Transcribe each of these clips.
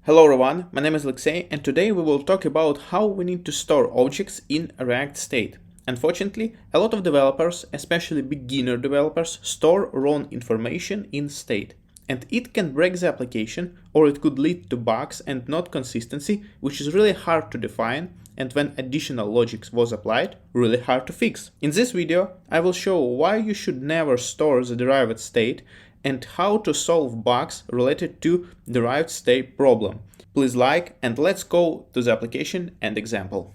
Hello everyone, my name is Alexey, and today we will talk about how we need to store objects in React state. Unfortunately, a lot of developers, especially beginner developers, store wrong information in state. And it can break the application, or it could lead to bugs and not consistency, which is really hard to define, and when additional logic was applied, really hard to fix. In this video, I will show why you should never store the derived state and how to solve bugs related to derived state problem. Please like, and let's go to the application and example.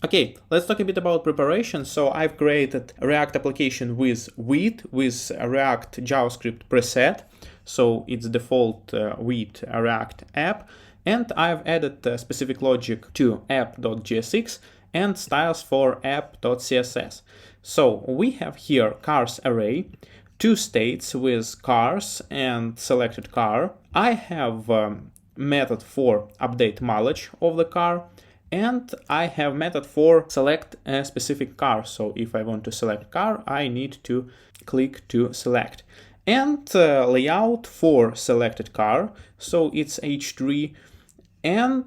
Okay, let's talk a bit about preparation. So I've created a React application with a React JavaScript preset. So it's default with a React app. And I've added specific logic to app.jsx and styles for app.css. So we have here cars array, two states with cars and selected car. I have method for update mileage of the car, and I have method for select a specific car. So if I want to select car, I need to click to select. And layout for selected car, so it's h3, and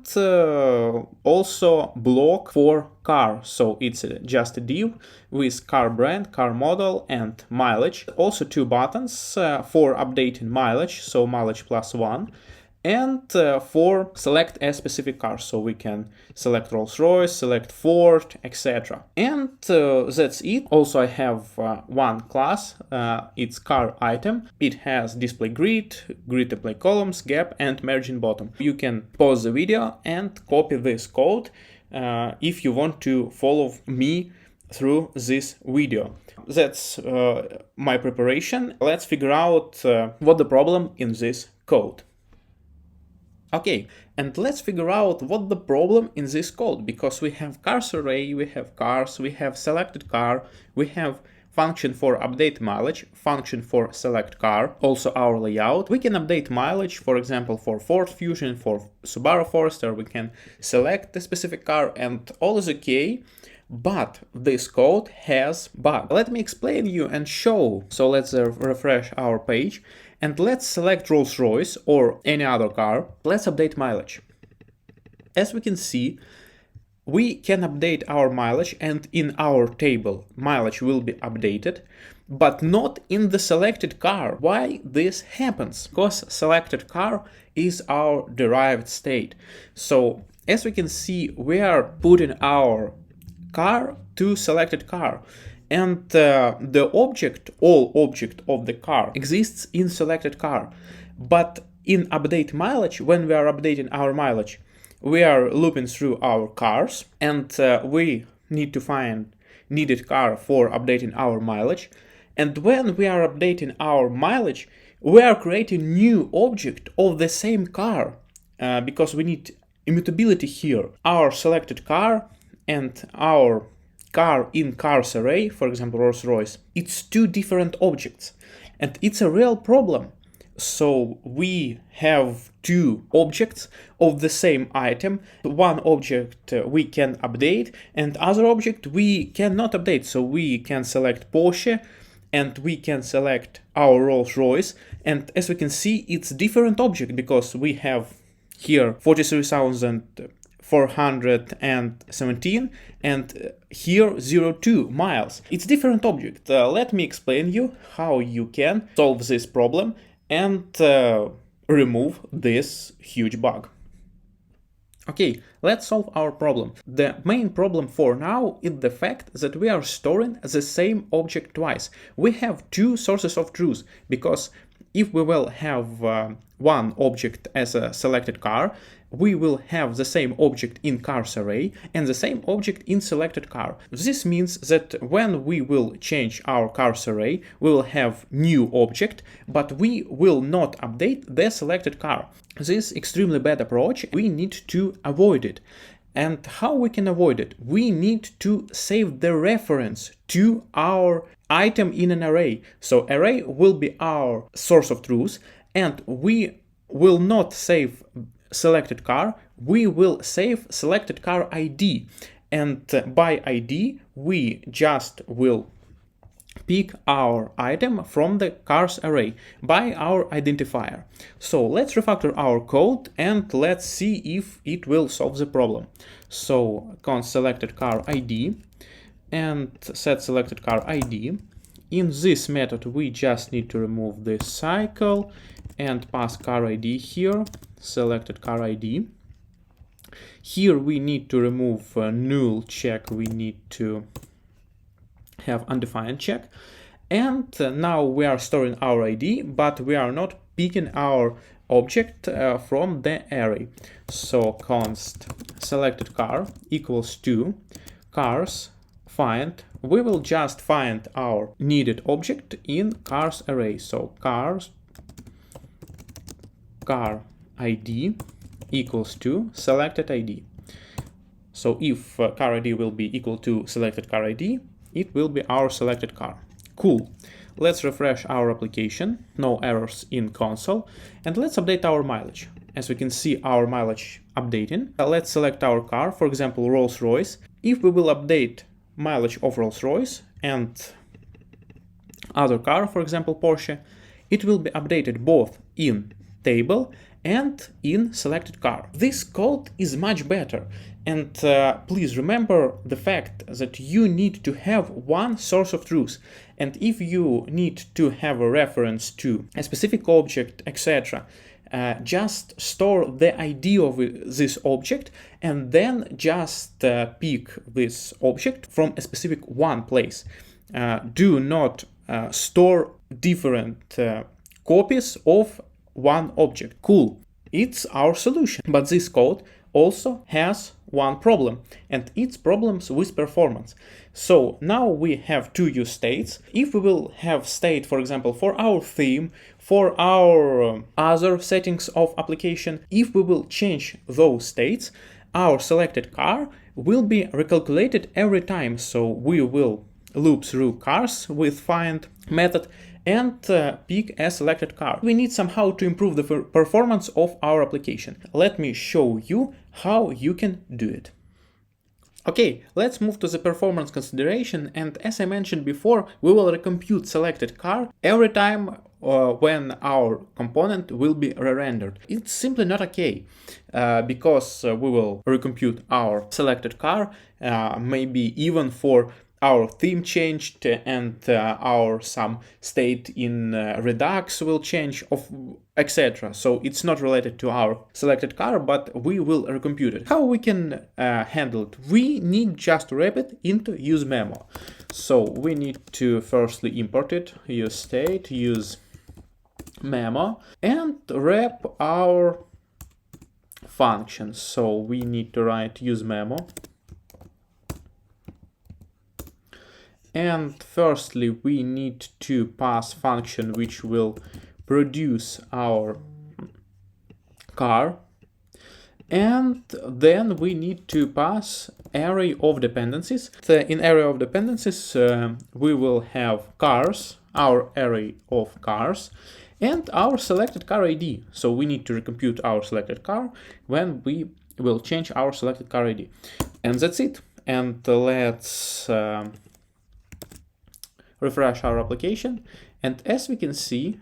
also block for car, so it's just a div with car brand, car model, and mileage. Also two buttons for updating mileage, so mileage +1, and for select a specific car, so we can select Rolls-Royce, select Ford, etc. And that's it. Also I have one class, it's car item. It has display grid, grid apply columns, gap, and margin bottom. You can pause the video and copy this code if you want to follow me through this video. That's my preparation. Let's figure out what the problem in this code. Okay, and let's figure out what the problem in this code, because we have cars array, we have cars, we have selected car, we have function for update mileage, function for select car, also our layout. We can update mileage, for example, for Ford Fusion, for Subaru Forester, we can select the specific car, and all is okay. But this code has bug. Let me explain you and show. So let's refresh our page and let's select Rolls-Royce or any other car. Let's update mileage. As we can see, we can update our mileage, and in our table mileage will be updated, but not in the selected car. Why this happens? Because selected car is our derived state. So as we can see, we are putting our car to selected car, and the object, all object of the car exists in selected car. But in update mileage, when we are updating our mileage, we are looping through our cars, and we need to find needed car for updating our mileage. And when we are updating our mileage, we are creating new object of the same car, because we need immutability here. Our selected car and our car in cars array, for example Rolls-Royce, it's two different objects, and it's a real problem. So we have two objects of the same item. One object we can update, and other object we cannot update. So we can select Porsche and we can select our Rolls-Royce, and as we can see, it's different object, because we have here 43,417 and here 02 miles. It's different object. Let me explain you how you can solve this problem and remove this huge bug. Okay, let's solve our problem. The main problem for now is the fact that we are storing the same object twice. We have two sources of truth, because if we will have one object as a selected car, we will have the same object in cars array and the same object in selected car. This means that when we will change our cars array, we will have new object, but we will not update the selected car. This extremely bad approach. We need to avoid it. And how we can avoid it? We need to save the reference to our item in an array. So array will be our source of truth, and we will not save selected car, we will save selected car ID, and by ID we just will pick our item from the cars array by our identifier. So let's refactor our code and let's see if it will solve the problem. So const selected car ID and set selected car ID. In this method we just need to remove this cycle and pass car ID here, selected car ID. Here we need to remove null check, we need to have undefined check. And now we are storing our ID, but we are not picking our object from the array. So const selected car equals to cars find. We will just find our needed object in cars array. So cars car ID equals to selected ID. So if car ID will be equal to selected car ID, it will be our selected car. Cool. Let's refresh our application. No errors in console. And let's update our mileage. As we can see, our mileage updating. Let's select our car, for example, Rolls-Royce. If we will update mileage of Rolls-Royce and other car, for example, Porsche, it will be updated both in table and in selected car. This code is much better. And please remember the fact that you need to have one source of truth. And if you need to have a reference to a specific object, etc., just store the ID of this object and then just pick this object from a specific one place. Do not store different copies of one object. Cool. It's our solution. But this code also has one problem, and it's problems with performance. So now we have two use states. If we will have state, for example, for our theme, for our other settings of application, if we will change those states, our selected car will be recalculated every time. So we will loop through cars with find method and pick a selected car. We need somehow to improve the performance of our application. Let me show you how you can do it. Okay, let's move to the performance consideration, and as I mentioned before, we will recompute selected car every time when our component will be re-rendered. It's simply not okay, because we will recompute our selected car, maybe even for our theme changed and our some state in Redux will change, etc. So it's not related to our selected car, but we will recompute it. How we can handle it? We need just to wrap it into useMemo. So we need to firstly import it, useState, useMemo, and wrap our functions. So we need to write useMemo. And firstly, we need to pass function which will produce our car. And then we need to pass array of dependencies. In array of dependencies, we will have cars, our array of cars, and our selected car ID. So we need to recompute our selected car when we will change our selected car ID. And that's it. And let's refresh our application, and as we can see,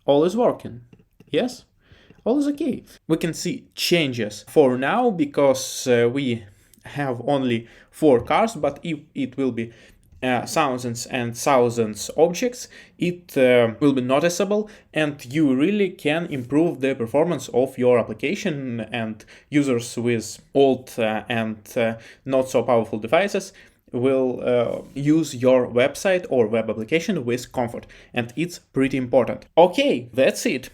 all is working. Yes, all is okay. We can see changes for now because we have only 4 cars, but if it will be thousands and thousands objects, it will be noticeable, and you really can improve the performance of your application, and users with old and not so powerful devices will use your website or web application with comfort, and it's pretty important. Okay, that's it.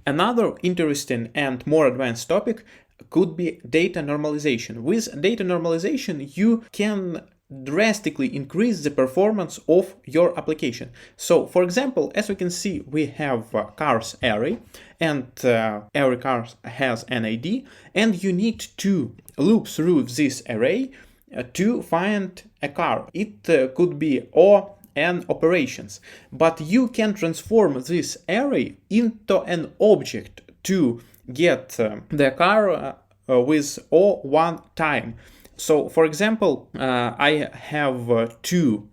Another interesting and more advanced topic could be data normalization. With data normalization, you can drastically increase the performance of your application. So, for example, as we can see, we have cars array, and every car has an ID, and you need to loop through this array to find a car. It could be O and operations, but you can transform this array into an object to get the car with O one time. So, for example, I have 2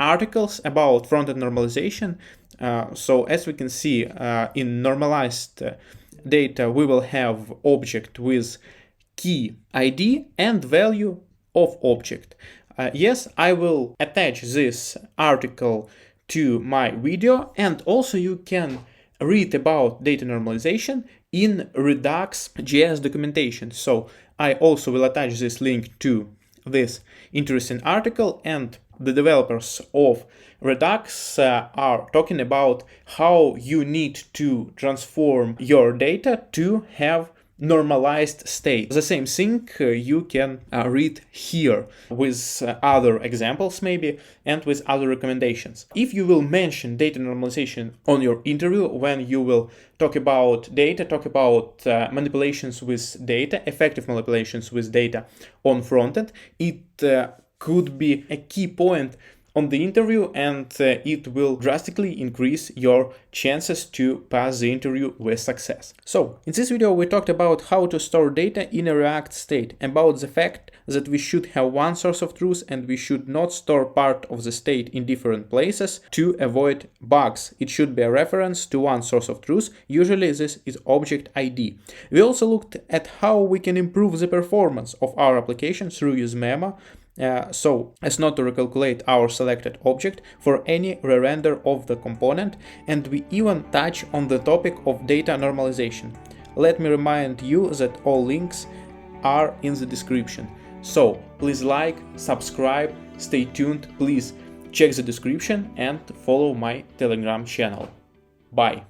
articles about frontend normalization. So as we can see, in normalized data, we will have object with key ID and value of object. Yes, I will attach this article to my video, and also you can read about data normalization in Redux.js documentation. So I also will attach this link to this interesting article, and the developers of Redux are talking about how you need to transform your data to have normalized state. The same thing you can read here with other examples maybe and with other recommendations. If you will mention data normalization on your interview when you will talk about data, talk about manipulations with data, effective manipulations with data on frontend, it could be a key point on the interview, and it will drastically increase your chances to pass the interview with success. So, in this video we talked about how to store data in a React state, about the fact that we should have one source of truth and we should not store part of the state in different places to avoid bugs. It should be a reference to one source of truth. Usually this is object ID. We also looked at how we can improve the performance of our application through useMemo, so as not to recalculate our selected object for any re-render of the component, and we even touch on the topic of data normalization. Let me remind you that all links are in the description. So please like, subscribe, stay tuned, please check the description and follow my Telegram channel. Bye.